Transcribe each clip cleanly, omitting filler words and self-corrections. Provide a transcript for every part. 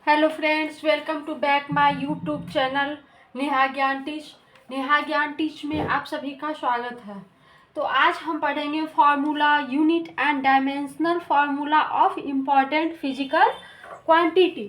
Hello friends, welcome to back my YouTube channel Neha Gyan teach. Neha Gyan teach में आप सभी का स्वागत है। तो आज हम पढ़ेंगे formula, unit and dimensional formula of important physical quantity.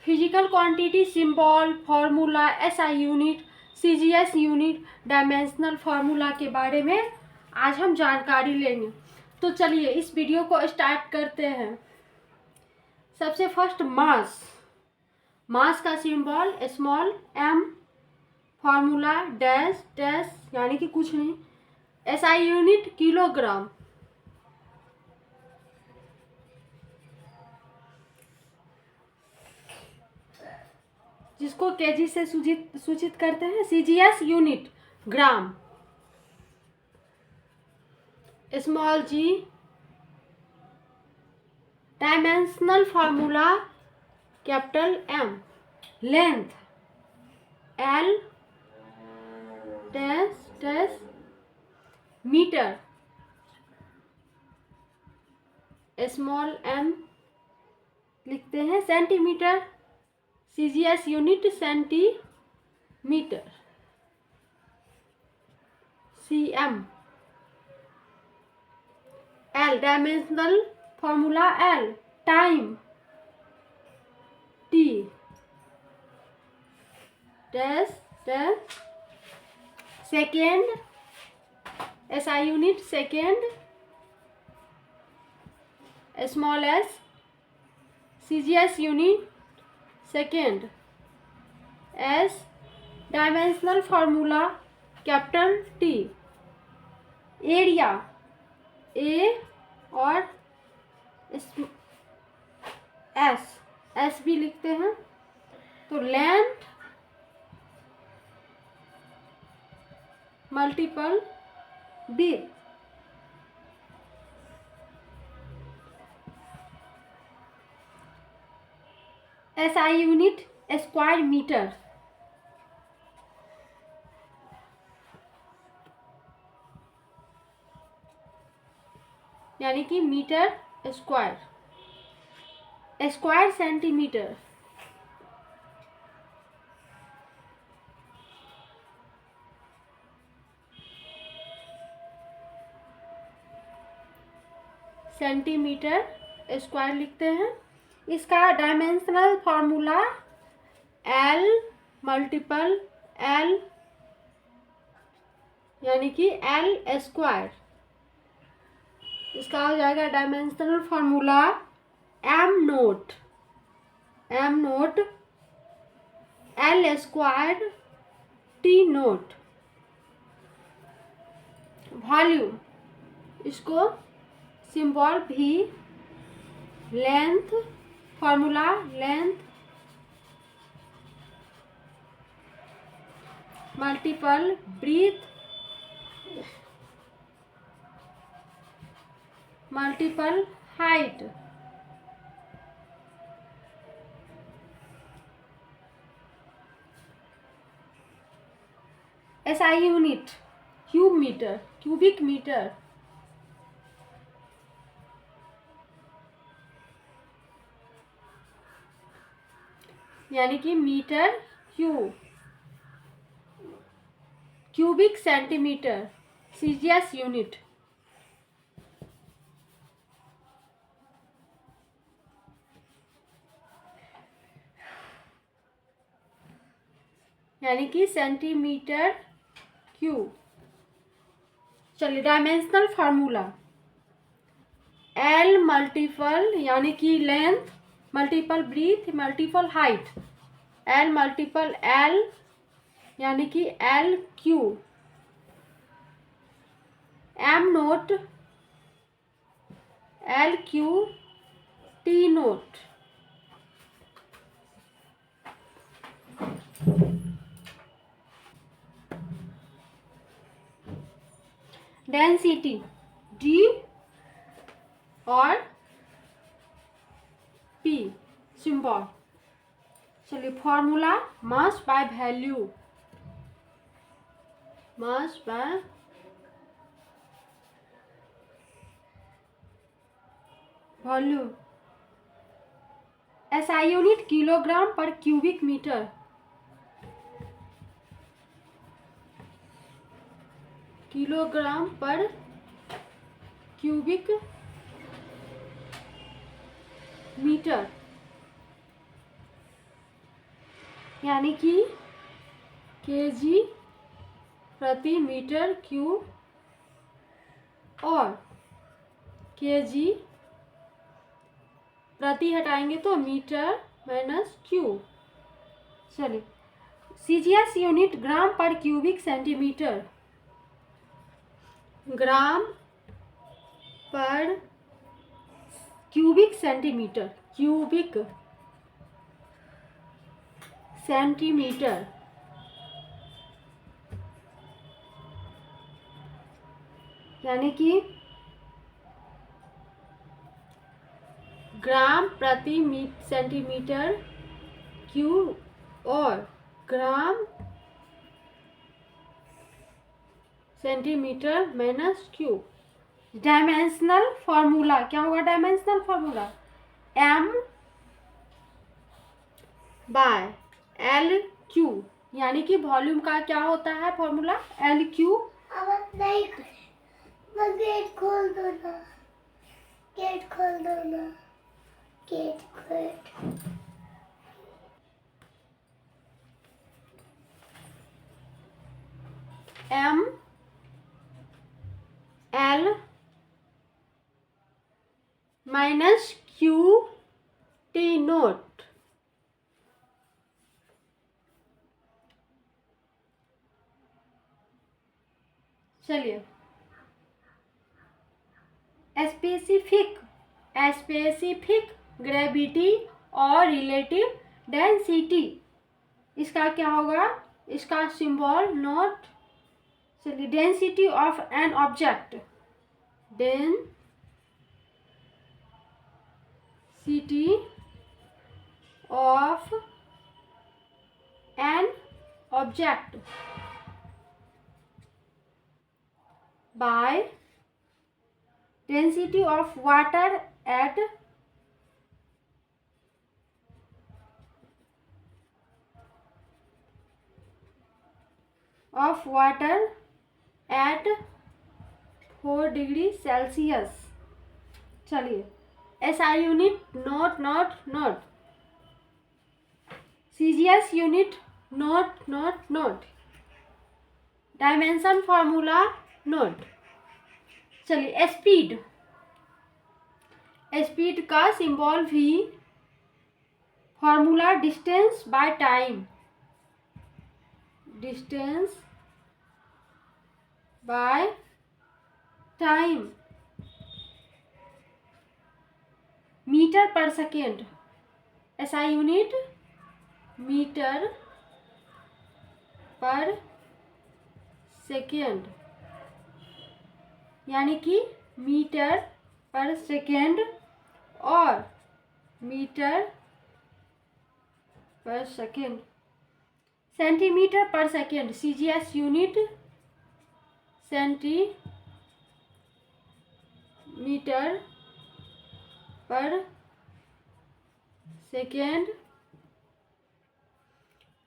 Physical quantity symbol, formula, SI unit, CGS unit, dimensional formula के बारे में आज हम जानकारी लेंगे। तो चलिए इस वीडियो को स्टार्ट करते हैं। सबसे फर्स्ट मास का symbol small m, formula dash dash यानी कि कुछ नहीं, एसआई यूनिट किलोग्राम, जिसको केजी से सूचित करते हैं। CGS unit gram, small G. Dimensional formula capital M, length L dash dash, metre small m लिखते हैं, centimetre, CGS unit centimetre, cm। L dimensional formula L, time T dash dash, second SI unit second, small s, CGS unit second, s dimensional formula capital T। Area A और S भी लिखते हैं। तो length multiple width, SI unit square metre, यानी कि metre square, square centimetre, centimetre square लिखते हैं। इसका dimensional formula L multiple L, यानी कि L स्क्वायर। इसका हो जाएगा dimensional formula m note L square T nought. Volume, इसको symbol V, length formula length multiple breadth multiple height. SI unit cubic metre, यानी कि metre cubic centimetre, CGS unit. यानी कि सेंटीमीटर क्यूब। चलिए dimensional formula L multiple, यानी कि length multiple breadth multiple height, L multiple L, यानी कि L cube, M note L cube T naught. Density D और P सिंबल। चलिए formula mass by value, mass by volume, SI unit kilogram per cubic metre, kilogram per cubic metre, यानी कि KG प्रति metre cube और KG प्रति हटाएंगे तो metre minus cube. चलिए CGS यूनिट ग्राम पर क्यूबिक सेंटीमीटर, ग्राम पर क्यूबिक सेंटीमीटर, क्यूबिक सेंटीमीटर, यानी कि ग्राम प्रति सेंटीमीटर क्यूब और gram centimetre minus cube. Dimensional formula क्या होगा? Dimensional formula m by L cube, यानी कि वॉल्यूम का क्या होता है फॉर्मूला? L cube. नहीं, गेट खोल दो ना, गेट खोल दो ना, गेट खोल। M L minus cube T naught. चलिए स्पेसिफिक ग्रेविटी और रिलेटिव डेंसिटी, इसका क्या होगा? इसका सिंबल नोट। चलिए density of an object, density of an object by density of water at of water at 4 degree Celsius. चलिए SI unit naught naught naught, CGS unit naught naught naught, dimension formula naught. चलिए speed, speed का symbol भी, formula distance by time, distance by time, metre per second, SI unit metre per second, यानी कि metre per second और metre per second. Centimetre per second, CGS unit centimetre per second,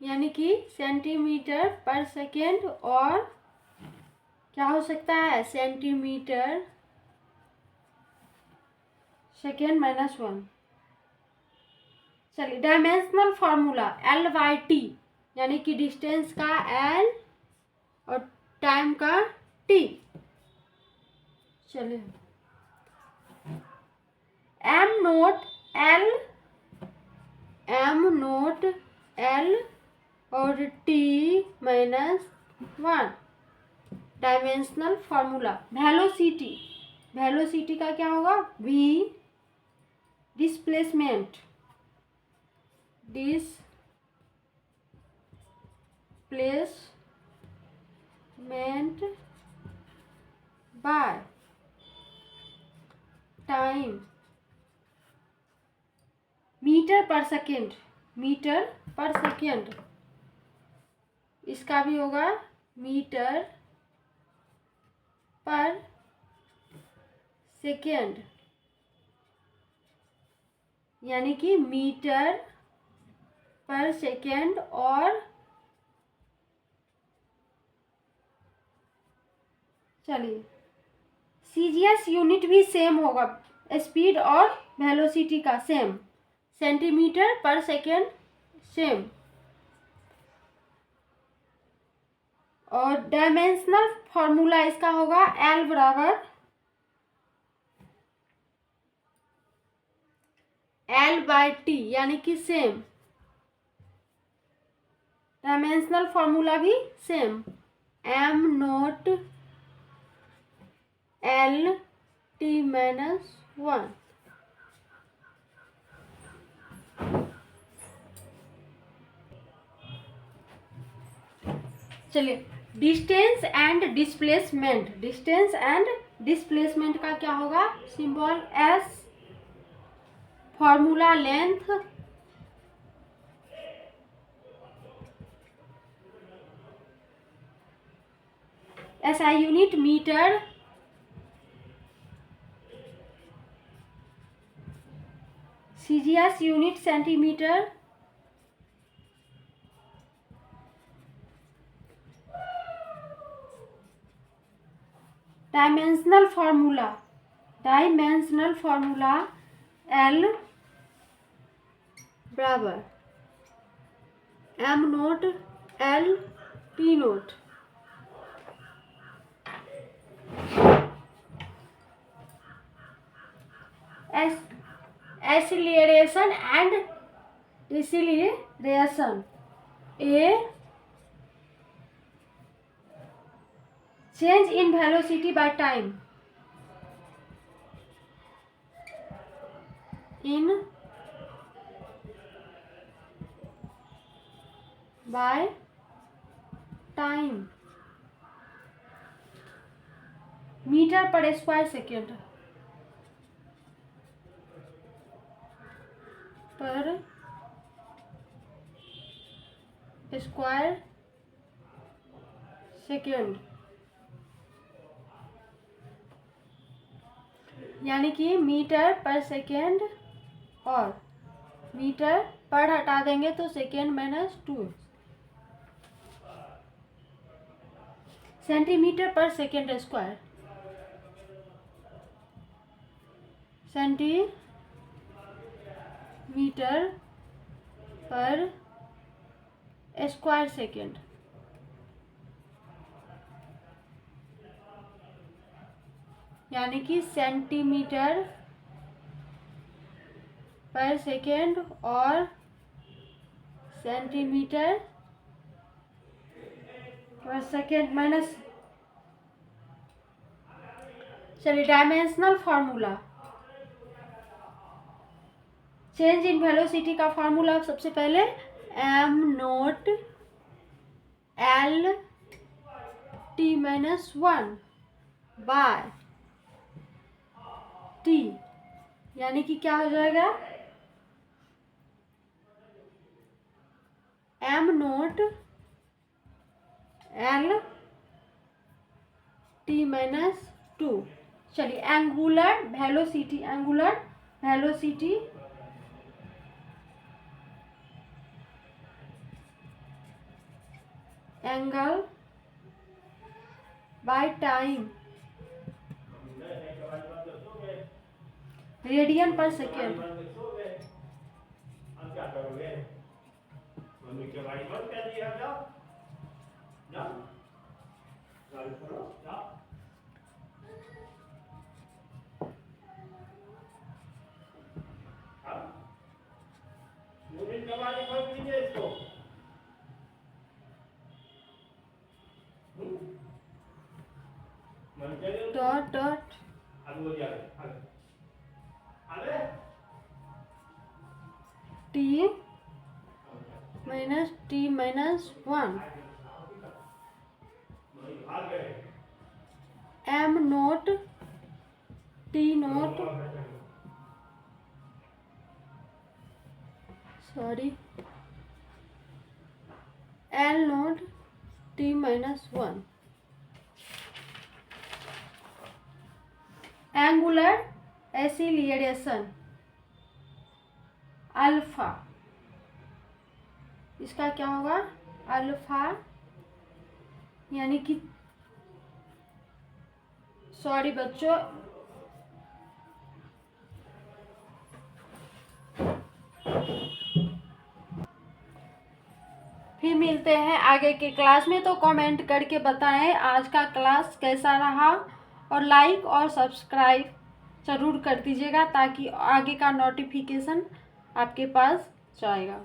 यानी कि centimetre per second और क्या हो सकता है? Centimetre second minus 1। चलिए डायमेंशनल फॉर्मूला L/T, यानी कि डिस्टेंस का L और टाइम का T। चलिए M नोट L और T minus 1। Dimensional formula velocity, velocity का क्या होगा? V displacement by time, metre per second, metre per second, इसका भी होगा मीटर पर सेकेंड, यानी कि मीटर पर सेकेंड, और चलिए सीजीएस यूनिट भी सेम होगा, स्पीड और वेलोसिटी का same, centimetre per second same. और डायमेंशनल फॉर्मूला इसका होगा एल बराबर एल बाई टी, यानी कि सेम, डायमेंशनल फॉर्मूला भी same, M nought L T minus 1। चलिए distance and displacement, distance and displacement का क्या होगा, symbol S, formula length SI unit metre, CGS unit centimetre, dimensional formula L बराबर M nought L T note. Acceleration and deceleration, a change in velocity by time, in by time, metre per square second per square second, यानी कि metre per second, और metre पर हटा देंगे तो second minus 2, centimetre per second square, centimetre per square second, यानी कि centimetre per second और सेंटीमीटर पर सेकेंड माइनस। चलिए dimensional formula, change in velocity का फॉर्मूला सबसे पहले M nought L T minus 1 by T, यानी कि क्या हो जाएगा, M nought L T minus 2। चलिए angular velocity, angle by time, radian per second, dot dot T minus 1, M note T note, sorry L note T minus 1, angular acceleration alpha, इसका क्या होगा? Alpha, यानी कि सॉरी बच्चों, फिर मिलते हैं आगे के क्लास में। तो कमेंट करके बताएं आज का क्लास कैसा रहा, और लाइक और सब्सक्राइब ज़रूर कर दीजिएगा ताकि आगे का नोटिफिकेशन आपके पास जाएगा।